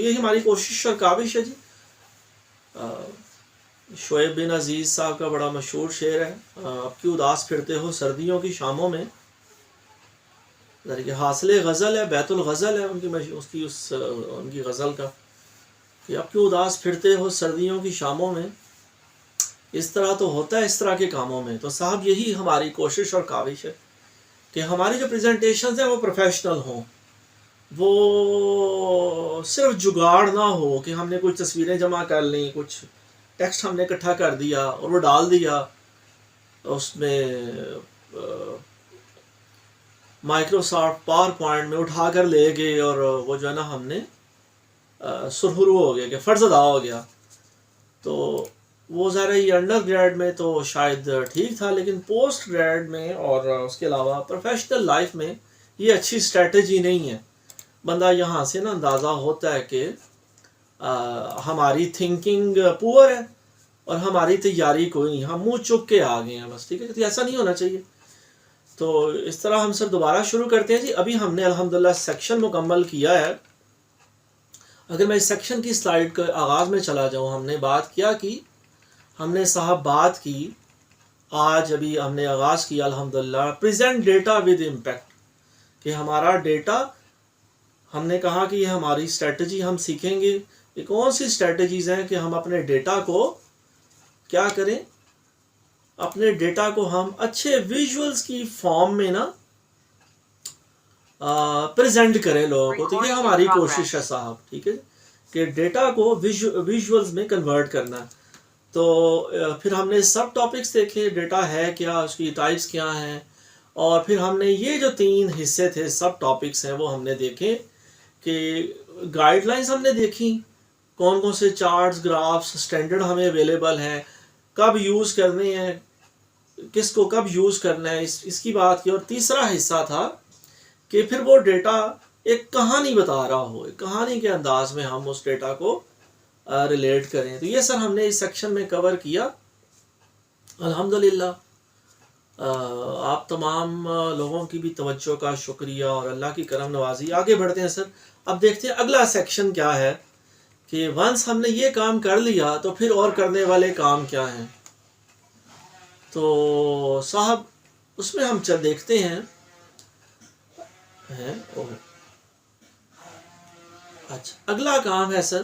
یہی ہماری کوشش اور کاوش ہے جی. شعیب بن عزیز صاحب کا بڑا مشہور شعر ہے، اب کیوں اداس پھرتے ہو سردیوں کی شاموں میں. کہ حاصل غزل ہے، بیت الغزل ہے ان کی غزل کا، کہ اب کیوں اداس پھرتے ہو سردیوں کی شاموں میں، اس طرح تو ہوتا ہے اس طرح کے کاموں میں. تو صاحب یہی ہماری کوشش اور کاوش ہے کہ ہماری جو پریزنٹیشنز ہیں وہ پروفیشنل ہوں، وہ صرف جگاڑ نہ ہو کہ ہم نے کچھ تصویریں جمع کر لیں، کچھ ٹیکسٹ ہم نے اکٹھا کر دیا اور وہ ڈال دیا اس میں مائکروسافٹ پاور پوائنٹ میں اٹھا کر لے گئے، اور وہ جو ہے نا ہم نے سرخرو ہو گیا کہ فرض ادا ہو گیا. تو وہ ظاہر ہے یہ انڈر گریڈ میں تو شاید ٹھیک تھا، لیکن پوسٹ گریڈ میں اور اس کے علاوہ پروفیشنل لائف میں یہ اچھی اسٹریٹجی نہیں ہے. بندہ یہاں سے نا اندازہ ہوتا ہے کہ ہماری تھنکنگ پور ہے اور ہماری تیاری کوئی نہیں، ہم منہ چک کے آ گئے ہیں بس. ٹھیک ہے، تو ایسا نہیں ہونا چاہیے. تو اس طرح ہم سر دوبارہ شروع کرتے ہیں جی. ابھی ہم نے الحمدللہ سیکشن مکمل کیا ہے. اگر میں اس سیکشن کی سلائیڈ کے آغاز میں چلا جاؤں، ہم نے بات کیا کہ ہم نے صاحب بات کی، آج ابھی ہم نے آغاز کیا الحمدللہ پریزنٹ ڈیٹا ود امپیکٹ، کہ ہمارا ڈیٹا، ہم نے کہا کہ یہ ہماری اسٹریٹجی ہم سیکھیں گے کہ کون سی اسٹریٹجیز ہیں کہ ہم اپنے ڈیٹا کو کیا کریں، اپنے ڈیٹا کو ہم اچھے ویژولز کی فارم میں نا پریزنٹ کریں لوگوں کو. تو یہ ہماری کوشش ہے صاحب. ٹھیک ہے، کہ ڈیٹا کو ویژولز میں کنورٹ کرنا. تو پھر ہم نے سب ٹاپکس دیکھے، ڈیٹا ہے کیا، اس کی ٹائپس کیا ہیں، اور پھر ہم نے یہ جو 3 حصے تھے سب ٹاپکس ہیں وہ ہم نے دیکھے. کہ گائیڈ لائنز ہم نے دیکھی، کون کون سے چارٹس، گرافس اسٹینڈرڈ ہمیں اویلیبل ہیں، کب یوز کرنے ہیں، کس کو کب یوز کرنا ہے، اس کی بات کی. اور تیسرا حصہ تھا کہ پھر وہ ڈیٹا ایک کہانی بتا رہا ہو، ایک کہانی کے انداز میں ہم اس ڈیٹا کو ریلیٹ کریں. تو یہ سر ہم نے اس سیکشن میں کور کیا الحمدللہ. آپ تمام لوگوں کی بھی توجہ کا شکریہ اور اللہ کی کرم نوازی. آگے بڑھتے ہیں سر. اب دیکھتے ہیں اگلا سیکشن کیا ہے، کہ ونس ہم نے یہ کام کر لیا تو پھر اور کرنے والے کام کیا ہیں. تو صاحب اس میں ہم دیکھتے ہیں اچھا اگلا کام ہے سر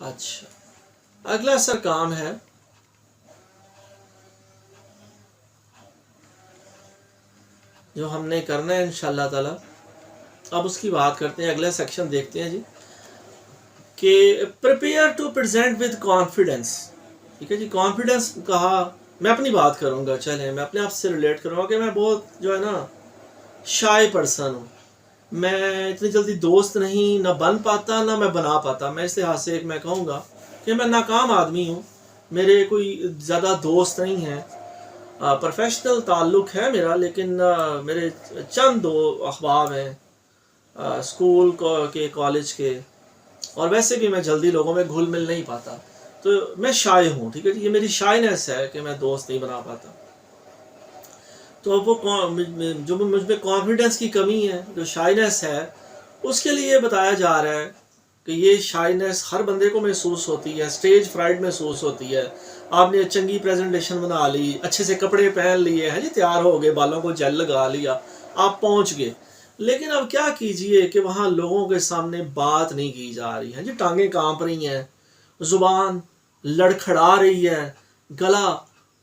اچھا اگلا سر کام ہے جو ہم نے کرنا ہے انشاءاللہ تعالی. اب اس کی بات کرتے ہیں، اگلا سیکشن دیکھتے ہیں جی، کہ prepare to present with confidence. ٹھیک ہے جی. کانفیڈنس کہا، میں اپنی بات کروں گا، چلیں میں اپنے آپ سے ریلیٹ کروں گا کہ میں بہت جو ہے نا شائے پرسن ہوں. میں اتنی جلدی دوست نہیں، نہ بن پاتا نہ میں بنا پاتا. میں اس لحاظ سے میں کہوں گا کہ میں ناکام آدمی ہوں. میرے کوئی زیادہ دوست نہیں ہیں. پروفیشنل تعلق ہے میرا، لیکن میرے چند دو احباب ہیں اسکول کے، کالج کے، اور ویسے بھی میں جلدی لوگوں میں گھل مل نہیں پاتا. تو میں شائع ہوں. ٹھیک ہے جی. یہ میری شائنیس ہے کہ میں دوست نہیں بنا پاتا. تو اب وہ جو مجھ میں کانفیڈنس کی کمی ہے، جو شائنیس ہے، اس کے لیے بتایا جا رہا ہے کہ یہ شائنیس ہر بندے کو محسوس ہوتی ہے. اسٹیج فرائڈ محسوس ہوتی ہے. آپ نے چنگی پریزنٹیشن بنا لی، اچھے سے کپڑے پہن لیے ہیں جی، تیار ہو گئے، بالوں کو جیل لگا لیا، آپ پہنچ گئے، لیکن اب کیا کیجئے کہ وہاں لوگوں کے سامنے بات نہیں کی جا رہی ہے جی. ٹانگیں کانپ رہی ہیں، زبان لڑکھڑا رہی ہے، گلا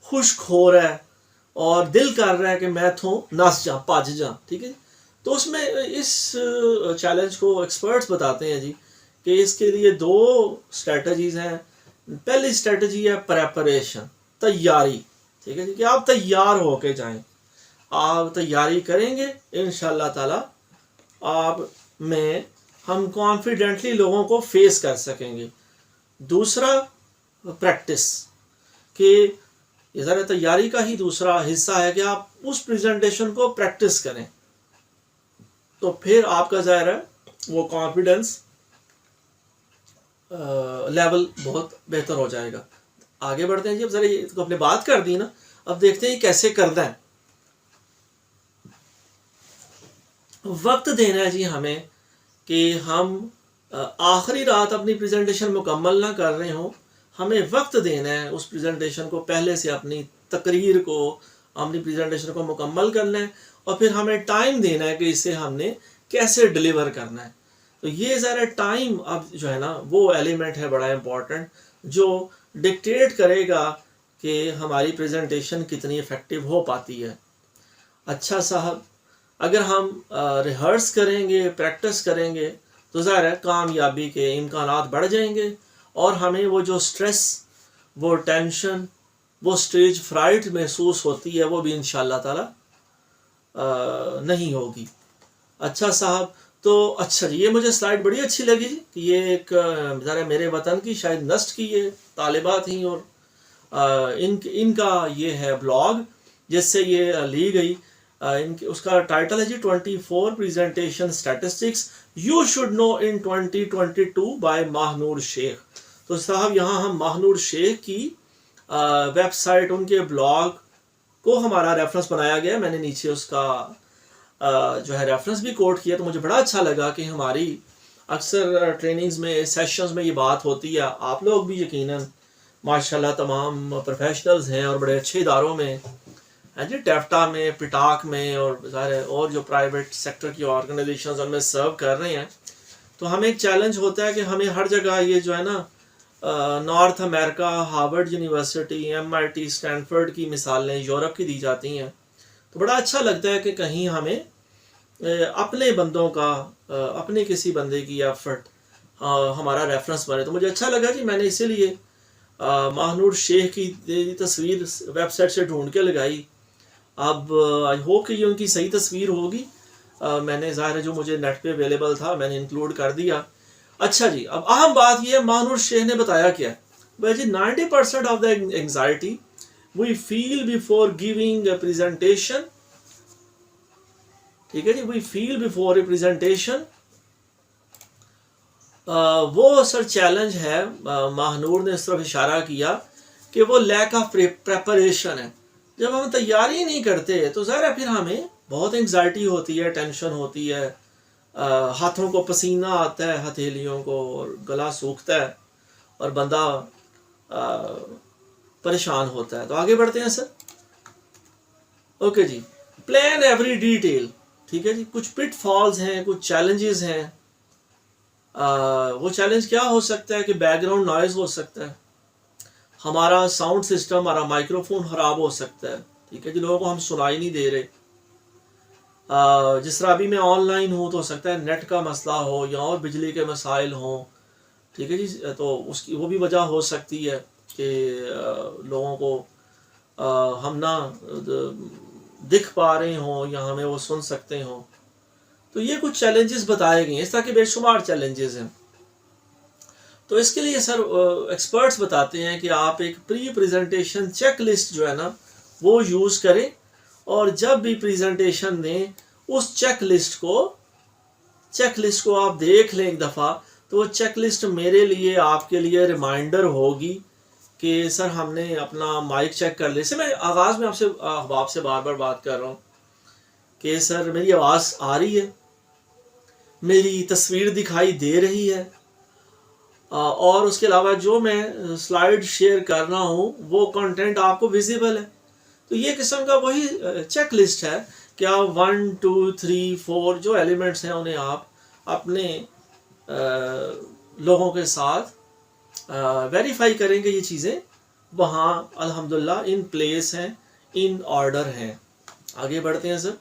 خشک ہو رہا ہے، اور دل کر رہا ہے کہ میں تھوں نس جاں، پج جاں. ٹھیک ہے. تو اس میں اس چیلنج کو ایکسپرٹس بتاتے ہیں جی کہ اس کے لیے 2 اسٹریٹجیز ہیں. پہلی اسٹریٹجی ہے پریپریشن، تیاری. ٹھیک ہے جی. کہ آپ تیار ہو کے جائیں. آپ تیاری کریں گے انشاءاللہ تعالی آپ میں ہم کانفیڈنٹلی لوگوں کو فیس کر سکیں گے. دوسرا پریکٹس، کہ یہ ذرا تیاری کا ہی دوسرا حصہ ہے کہ آپ اس پریزنٹیشن کو پریکٹس کریں. تو پھر آپ کا ظاہر ہے وہ کانفیڈنس لیول بہت بہتر ہو جائے گا. آگے بڑھتے ہیں جی. اب ذرا یہ تو اپنے بات کر دی نا, اب دیکھتے ہیں کیسے کرنا ہے. وقت دینا ہے جی ہمیں کہ ہم آخری رات اپنی پریزنٹیشن مکمل نہ کر رہے ہوں. ہمیں وقت دینا ہے اس پریزنٹیشن کو, پہلے سے اپنی تقریر کو, اپنی پریزنٹیشن کو مکمل کرنا ہے, اور پھر ہمیں ٹائم دینا ہے کہ اسے ہم نے کیسے ڈلیور کرنا ہے. تو یہ ذرا ٹائم اب جو ہے نا وہ ایلیمنٹ ہے بڑا امپورٹنٹ, جو ڈکٹیٹ کرے گا کہ ہماری پریزنٹیشن کتنی افیکٹو ہو پاتی ہے. اچھا صاحب, اگر ہم ریہرس کریں گے, پریکٹس کریں گے, تو ظاہر ہے کامیابی کے امکانات بڑھ جائیں گے, اور ہمیں وہ جو سٹریس, وہ ٹینشن, وہ اسٹیج فرائٹ محسوس ہوتی ہے, وہ بھی انشاءاللہ تعالی نہیں ہوگی. اچھا صاحب, تو اچھا جی, یہ مجھے سلائڈ بڑی اچھی لگی جی, کہ یہ ایک ذرا میرے وطن کی شاید نسٹ کی یہ طالبات ہیں, اور ان کا یہ ہے بلاگ جس سے یہ لی گئی. اس کا ٹائٹل ہے جی 24 presentation statistics you should know in 2022 by Mahnoor Shaikh. تو صاحب یہاں ہم ماہنور شیخ کی ویب سائٹ, ان کے بلاگ کو ہمارا ریفرنس بنایا گیا. میں نے نیچے اس کا جو ہے ریفرنس بھی کوٹ کیا. تو مجھے بڑا اچھا لگا کہ ہماری اکثر ٹریننگز میں, سیشنز میں یہ بات ہوتی ہے. آپ لوگ بھی یقیناً ماشاءاللہ تمام پروفیشنلز ہیں اور بڑے اچھے اداروں میں ہیں جی, ٹیفٹا میں, پٹاک میں, اور ظاہر اور جو پرائیویٹ سیکٹر کی آرگنائزیشنز ان میں سرو کر رہے ہیں. تو ہمیں ایک چیلنج ہوتا ہے کہ ہمیں ہر جگہ یہ جو ہے نا نارتھ امریکہ, ہارورڈ یونیورسٹی, MIT, اسٹینفورڈ کی مثالیں یورپ کی دی جاتی ہیں. تو بڑا اچھا لگتا ہے کہ کہیں ہمیں اپنے بندوں کا, اپنے کسی بندے کی ایفرٹ ہمارا ریفرنس بنے. تو مجھے اچھا لگا جی, میں نے اسی لیے ماہنور شیخ کی تصویر ویب سائٹ سے ڈھونڈ کے لگائی. اب آئی ہوپ کہ یہ ان کی صحیح تصویر ہوگی. میں نے ظاہر ہے جو مجھے نیٹ پہ اویلیبل تھا میں نے انکلوڈ کر دیا. اچھا جی, اب اہم بات یہ ہے ماہنور شیخ نے بتایا کیا ہے جی. 90% of the anxiety we feel before giving a presentation. ٹھیک ہے جی, وی فیل بیفور اے پریزنٹیشن, وہ سر چیلنج ہے. ماہنور نے اس طرف اشارہ کیا کہ وہ لیک آف پریپریشن ہے. جب ہم تیاری نہیں کرتے تو ظاہر ہے پھر ہمیں بہت انگزائٹی ہوتی ہے, ٹینشن ہوتی ہے, ہاتھوں کو پسینہ آتا ہے, ہتھیلیوں کو, اور گلا سوکھتا ہے, اور بندہ پریشان ہوتا ہے. تو آگے بڑھتے ہیں سر. اوکے جی, پلان ایوری ڈیٹیل. ٹھیک ہے جی, کچھ پٹ فالز ہیں, کچھ چیلنجز ہیں. وہ چیلنج کیا ہو سکتا ہے کہ بیک گراؤنڈ نوائز ہو سکتا ہے, ہمارا ساؤنڈ سسٹم, ہمارا مائکرو فون خراب ہو سکتا ہے. ٹھیک ہے جی, لوگوں کو ہم سنائی نہیں دے رہے. جس طرح ابھی میں آن لائن ہوں تو ہو سکتا ہے نیٹ کا مسئلہ ہو یا اور بجلی کے مسائل ہوں. ٹھیک ہے جی, تو اس کی وہ بھی وجہ ہو سکتی ہے کہ لوگوں کو ہم نہ دکھ پا رہے ہوں یا ہمیں وہ سن سکتے ہوں. تو یہ کچھ چیلنجز بتائے گئے ہیں, اس طرح کے بے شمار چیلنجز ہیں. تو اس کے لیے سر ایکسپرٹس بتاتے ہیں کہ آپ ایک پری پریزنٹیشن چیک لسٹ جو ہے نا وہ یوز کریں, اور جب بھی پریزنٹیشن دیں اس چیک لسٹ کو آپ دیکھ لیں ایک دفعہ. تو وہ چیک لسٹ میرے لیے, آپ کے لیے ریمائنڈر ہوگی کہ سر ہم نے اپنا مائک چیک کر لیا. میں آغاز میں آپ سے بار بار بات کر رہا ہوں کہ سر میری آواز آ رہی ہے, میری تصویر دکھائی دے رہی ہے, اور اس کے علاوہ جو میں سلائیڈ شیئر کر رہا ہوں وہ کنٹینٹ آپ کو ویزیبل ہے. تو یہ قسم کا وہی چیک لسٹ ہے کہ آپ 1 2 3 4 جو ایلیمنٹس ہیں انہیں آپ اپنے لوگوں کے ساتھ ویریفائی کریں گے. یہ چیزیں وہاں الحمدللہ ان پلیس ہیں, ان آرڈر ہیں. آگے بڑھتے ہیں سر.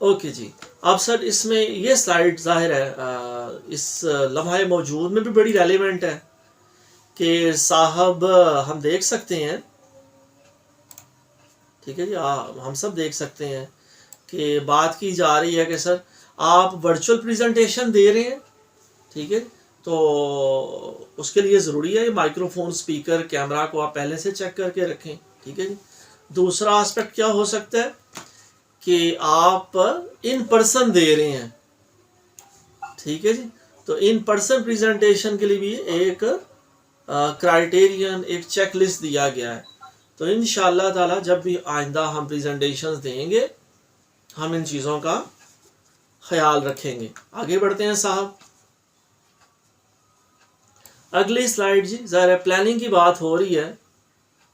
اوکے جی, اب سر اس میں یہ سلائیڈ ظاہر ہے اس لمحہ موجود میں بھی بڑی ریلیونٹ ہے کہ صاحب ہم دیکھ سکتے ہیں. ٹھیک ہے جی, ہم سب دیکھ سکتے ہیں کہ بات کی جا رہی ہے کہ سر آپ ورچوئل پریزنٹیشن دے رہے ہیں. ٹھیک ہے, تو اس کے لیے ضروری ہے مائکرو فون, اسپیکر, کیمرہ کو آپ پہلے سے چیک کر کے رکھیں. ٹھیک ہے جی. دوسرا اسپیکٹ کیا ہو سکتا ہے کہ آپ ان پرسن دے رہے ہیں. ٹھیک ہے جی, تو ان پرسن پریزنٹیشن کے لیے بھی ایک کرائٹیرین، ایک چیک لسٹ دیا گیا ہے. تو انشاءاللہ تعالی جب بھی آئندہ ہم پریزنٹیشنز دیں گے ہم ان چیزوں کا خیال رکھیں گے. آگے بڑھتے ہیں صاحب. اگلی سلائیڈ جی. ظاہر ہے پلاننگ کی بات ہو رہی ہے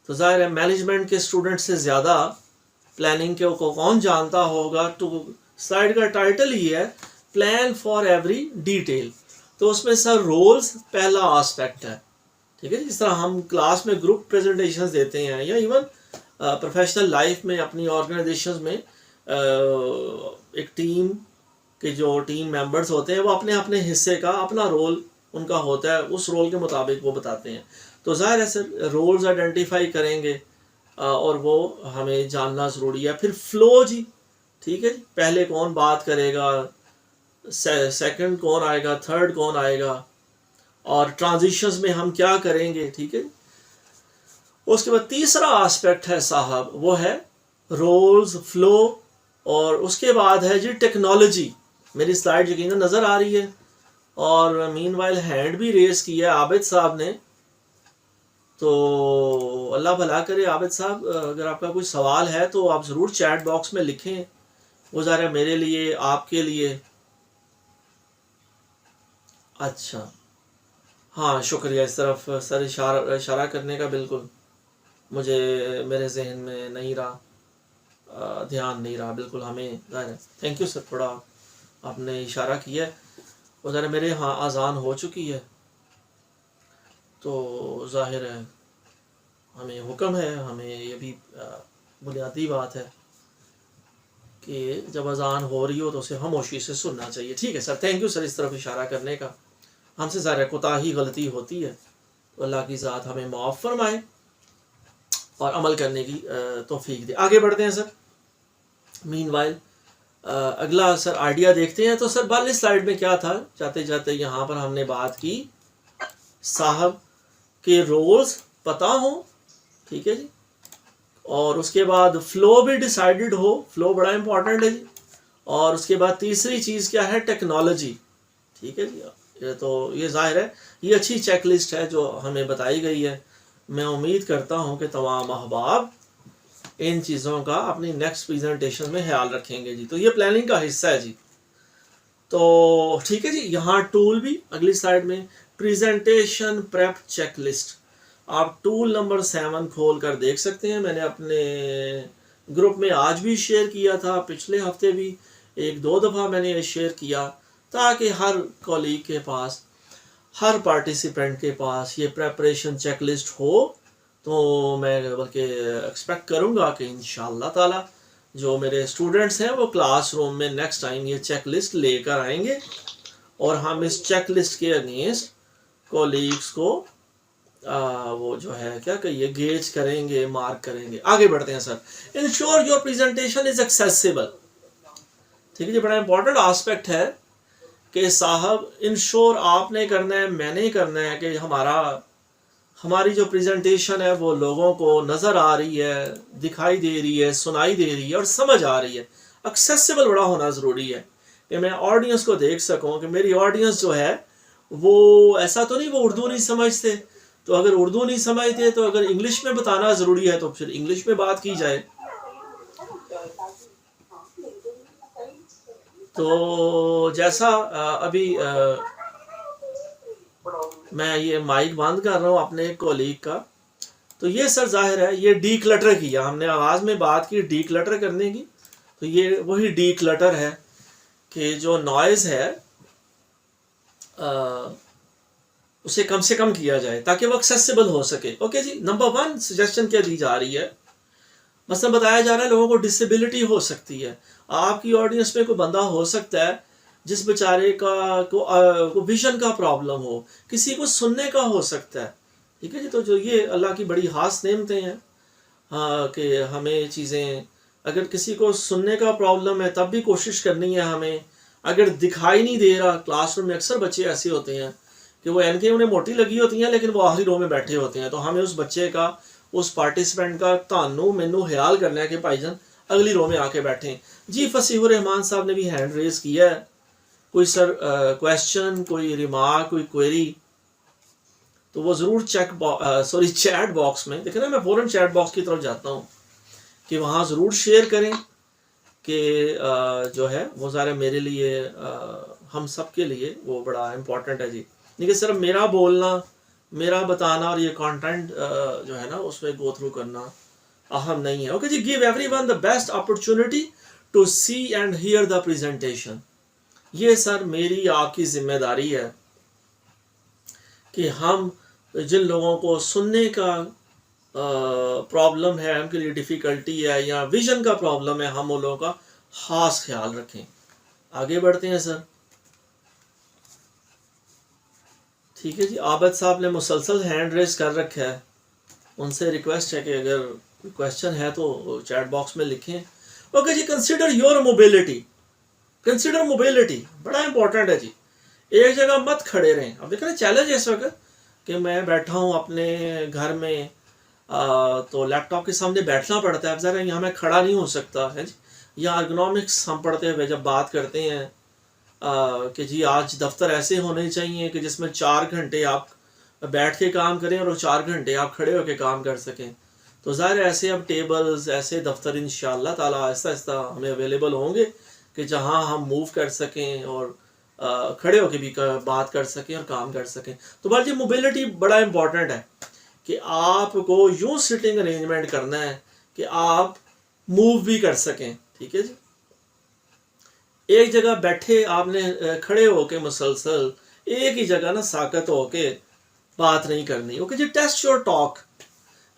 تو ظاہر ہے مینجمنٹ کے اسٹوڈنٹ سے زیادہ پلاننگ کے کو کون جانتا ہوگا. تو سلائیڈ کا ٹائٹل ہی ہے پلان فار ایوری ڈیٹیل. تو اس میں سر رولز پہلا آسپیکٹ ہے. ٹھیک ہے، جس طرح ہم کلاس میں گروپ پریزنٹیشنز دیتے ہیں یا ایون پروفیشنل لائف میں اپنی آرگنائزیشنز میں ایک ٹیم کے جو ٹیم ممبرز ہوتے ہیں وہ اپنے اپنے حصے کا اپنا رول ان کا ہوتا ہے، اس رول کے مطابق وہ بتاتے ہیں. تو ظاہر ہے سر رولز آئیڈینٹیفائی کریں گے اور وہ ہمیں جاننا ضروری ہے. پھر فلو جی. ٹھیک ہے جی، پہلے کون بات کرے گا، سیکنڈ کون آئے گا، تھرڈ کون آئے گا، اور ٹرانزیشنز میں ہم کیا کریں گے. ٹھیک ہے. اس کے بعد تیسرا آسپیکٹ ہے صاحب وہ ہے رولز، فلو، اور اس کے بعد ہے جی ٹیکنالوجی. میری سلائیڈ یقیناً نظر آ رہی ہے اور مین وائل ہینڈ بھی ریز کی ہے عابد صاحب نے. تو اللہ بھلا کرے عابد صاحب، اگر آپ کا کوئی سوال ہے تو آپ ضرور چیٹ باکس میں لکھیں. وہ ظاہر ہے میرے لیے، آپ کے لیے. اچھا ہاں شکریہ. اس طرف سر اشارہ کرنے کا بالکل مجھے میرے ذہن میں نہیں رہا، دھیان نہیں رہا بالکل. ہمیں ظاہر ہے تھینک یو سر، تھوڑا آپ نے اشارہ کیا ہے. وہ ذرا میرے ہاں اذان ہو چکی ہے تو ظاہر ہے ہمیں حکم ہے، ہمیں یہ بھی بنیادی بات ہے کہ جب اذان ہو رہی ہو تو اسے خاموشی سے سننا چاہیے. ٹھیک ہے سر، تھینک یو سر اس طرف اشارہ کرنے کا. ہم سے ظاہر کوتاہی غلطی ہوتی ہے تو اللہ کی ذات ہمیں معاف فرمائے اور عمل کرنے کی توفیق دے. آگے بڑھتے ہیں سر. مین وائل اگلا سر آئیڈیا دیکھتے ہیں. تو سر والی سلائیڈ میں کیا تھا، جاتے جاتے یہاں پر ہم نے بات کی صاحب کہ رولز پتہ ہوں. ٹھیک ہے جی، اور اس کے بعد فلو بھی ڈیسائیڈڈ ہو. فلو بڑا امپورٹنٹ ہے جی. اور اس کے بعد تیسری چیز کیا ہے، ٹیکنالوجی. ٹھیک ہے جی. تو یہ ظاہر ہے یہ اچھی چیک لسٹ ہے جو ہمیں بتائی گئی ہے. میں امید کرتا ہوں کہ تمام احباب ان چیزوں کا اپنی نیکسٹ پریزنٹیشن میں خیال رکھیں گے جی. تو یہ پلاننگ کا حصہ ہے جی. تو ٹھیک ہے جی. یہاں ٹول بھی اگلی سلائیڈ میں پریزنٹیشن پریپ چیک لسٹ. آپ ٹول نمبر 7 کھول کر دیکھ سکتے ہیں. میں نے اپنے گروپ میں آج بھی شیئر کیا تھا، پچھلے ہفتے بھی 1-2 دفعہ میں نے یہ شیئر کیا تاکہ ہر کولیگ کے پاس، ہر پارٹیسپینٹ کے پاس یہ پریپریشن چیک لسٹ ہو. تو میں بلکہ ایکسپیکٹ کروں گا کہ انشاءاللہ تعالی جو میرے اسٹوڈنٹس ہیں وہ کلاس روم میں نیکسٹ ٹائم یہ چیک لسٹ لے کر آئیں گے اور ہم اس چیک لسٹ کے اگینسٹ کولیگس کو وہ جو ہے کیا کہیے گیج کریں گے، مارک کریں گے. آگے بڑھتے ہیں sir. Ensure your presentation is accessible. ٹھیک ہے جی، بڑا امپورٹنٹ آسپیکٹ ہے کہ صاحب انشور آپ نے کرنا ہے، میں نے کرنا ہے کہ ہماری جو پریزنٹیشن ہے وہ لوگوں کو نظر آ رہی ہے، دکھائی دے رہی ہے، سنائی دے رہی ہے اور سمجھ آ رہی ہے. ایکسیسیبل بڑا ہونا ضروری ہے کہ میں آڈینس کو دیکھ سکوں کہ میری آڈینس جو ہے وہ ایسا تو نہیں وہ اردو نہیں سمجھتے. تو اگر اردو نہیں سمجھتے تو اگر انگلش میں بتانا ضروری ہے تو پھر انگلش میں بات کی جائے. تو جیسا ابھی میں یہ مائک بند کر رہا ہوں اپنے کولیگ کا، تو یہ سر ظاہر ہے یہ ڈی کلٹر کیا ہم نے. آواز میں بات کی ڈی کلٹر کرنے کی، تو یہ وہی ڈی کلٹر ہے کہ جو نوائز ہے اسے کم سے کم کیا جائے تاکہ وہ ایکسیسیبل ہو سکے. اوکے جی. نمبر 1 سجیشن کیا دی جا رہی ہے، مثلا بتایا جا رہا ہے لوگوں کو ڈسیبلٹی ہو سکتی ہے. آپ کی آڈینس میں کوئی بندہ ہو سکتا ہے جس بیچارے کا کو ویژن کا پرابلم ہو، کسی کو سننے کا ہو سکتا ہے. ٹھیک ہے جی. تو جو یہ اللہ کی بڑی خاص نعمتیں ہیں کہ ہمیں چیزیں، اگر کسی کو سننے کا پرابلم ہے تب بھی کوشش کرنی ہے ہمیں. اگر دکھائی نہیں دے رہا، کلاس روم میں اکثر بچے ایسے ہوتے ہیں کہ وہ اینکیں انہیں موٹی لگی ہوتی ہیں لیکن وہ آخری رو میں بیٹھے ہوتے ہیں. تو ہمیں اس بچے کا، اس پارٹیسپینٹ کا مینو خیال کرنا ہے کہ بھائی جان اگلی رو میں آ کے بیٹھیں. جی فصیح الرحمان صاحب نے بھی ہینڈ ریز کیا ہے کوئی سر کویشچن، کوئی ریمارک، کوئی کوئری، تو وہ ضرور چیٹ باکس میں دیکھیں نا، میں فوراً چیٹ باکس کی طرف جاتا ہوں کہ وہاں ضرور شیئر کریں کہ جو ہے وہ ظاہر میرے لیے ہم سب کے لیے وہ بڑا امپورٹنٹ ہے جی. لیکن صرف میرا بولنا، میرا بتانا اور یہ کانٹینٹ جو ہے نا اس میں گو تھرو کرنا اہم نہیں ہے. اوکے جی. Give every one the best opportunity to see and hear the presentation. یہ سر میری آپ کی ذمہ داری ہے کہ ہم جن لوگوں کو سننے کا پرابلم ہے، ان کے لیے ڈیفیکلٹی ہے یا ویژن کا پرابلم ہے، ہم ان لوگوں کا خاص خیال رکھیں. آگے بڑھتے ہیں سر. ٹھیک ہے جی. عابد صاحب نے مسلسل ہینڈ ریز کر رکھا ہے، ان سے ریکویسٹ ہے کہ اگر کوئی کویشچن ہے تو چیٹ باکس میں لکھیں. اوکے جی. Consider your mobility. Consider mobility بڑا امپورٹنٹ ہے جی. ایک جگہ مت کھڑے رہیں. اب دیکھیں نا چیلنج ہے اس وقت کہ میں بیٹھا ہوں اپنے گھر میں تو لیپ ٹاپ کے سامنے بیٹھنا پڑتا ہے. اب ذرا یہاں میں کھڑا نہیں ہو سکتا ہے جی. یا ارگونامکس ہم پڑھتے ہوئے جب بات کرتے ہیں کہ جی آج دفتر ایسے ہونے چاہیے کہ جس میں 4 گھنٹے آپ بیٹھ کے کام کریں اور 4 گھنٹے آپ کھڑے ہو کے کام کر سکیں. تو ظاہر ایسے اب ٹیبلز، ایسے دفتر انشاءاللہ تعالیٰ آہستہ آہستہ ہمیں اویلیبل ہوں گے کہ جہاں ہم موو کر سکیں اور کھڑے ہو کے بھی بات کر سکیں اور کام کر سکیں. تو بات یہ موبیلٹی بڑا امپورٹنٹ ہے کہ آپ کو یوں سٹنگ ارینجمنٹ کرنا ہے کہ آپ موو بھی کر سکیں. ٹھیک ہے جی. ایک جگہ بیٹھے آپ نے کھڑے ہو کے مسلسل ایک ہی جگہ نا ساکت ہو کے بات نہیں کرنی. اوکے جی. Test your talk.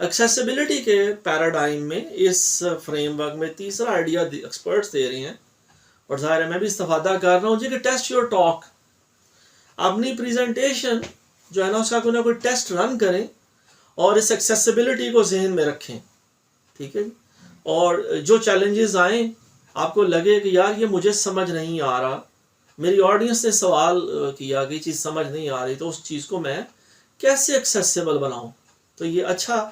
ایکسیسیبلٹی کے پیراڈائم میں اس فریم ورک میں تیسرا آئیڈیا ایکسپرٹس دے رہے ہیں اور ظاہر ہے میں بھی استفادہ کر رہا ہوں جی کہ ٹیسٹ یور ٹاک. اپنی پریزنٹیشن جو ہے نا اس کا کوئی نہ کوئی ٹیسٹ رن کریں اور اس ایکسیسیبلٹی کو ذہن میں رکھیں. ٹھیک ہے جی. اور جو چیلنجز آئیں آپ کو لگے کہ یار یہ مجھے سمجھ نہیں آ رہا، میری آڈینس نے سوال کیا کہ یہ چیز سمجھ نہیں آ رہی، تو اس چیز کو میں کیسے ایکسیسیبل بناؤں. تو یہ اچھا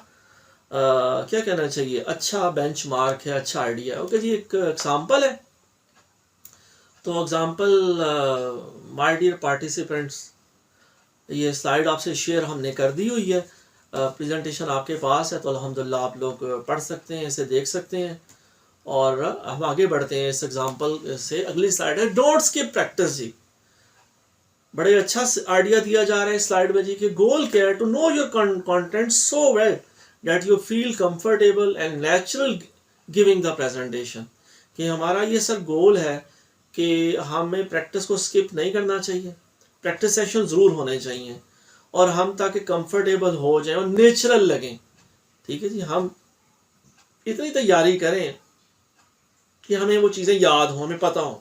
کیا کہنا چاہیے، اچھا بینچ مارک ہے، اچھا آئیڈیا ہے. اوکے جی. ایک ایگزامپل ہے. تو ایگزامپل مائی ڈیئر پارٹیسپینٹس، یہ سلائیڈ آپ سے شیئر ہم نے کر دی ہوئی ہے. پریزنٹیشن آپ کے پاس ہے تو الحمدللہ آپ لوگ پڑھ سکتے ہیں، اسے دیکھ سکتے ہیں. اور ہم آگے بڑھتے ہیں اس ایگزامپل سے. اگلی سلائیڈ ہے ڈونٹ اسکپ پریکٹس جی. بڑے اچھا آئیڈیا دیا جا رہا ہے اس سلائیڈ میں جی کہ گول کیا ہے، to know your content so well that you feel comfortable and natural giving the presentation. کہ ہمارا یہ سر گول ہے کہ ہمیں پریکٹس کو اسکپ نہیں کرنا چاہیے، پریکٹس سیشن ضرور ہونے چاہیے اور ہم تاکہ کمفرٹیبل ہو جائیں اور نیچرل لگیں. ٹھیک ہے جی. ہم اتنی تیاری کریں کہ ہمیں وہ چیزیں یاد ہوں، ہمیں پتہ ہوں.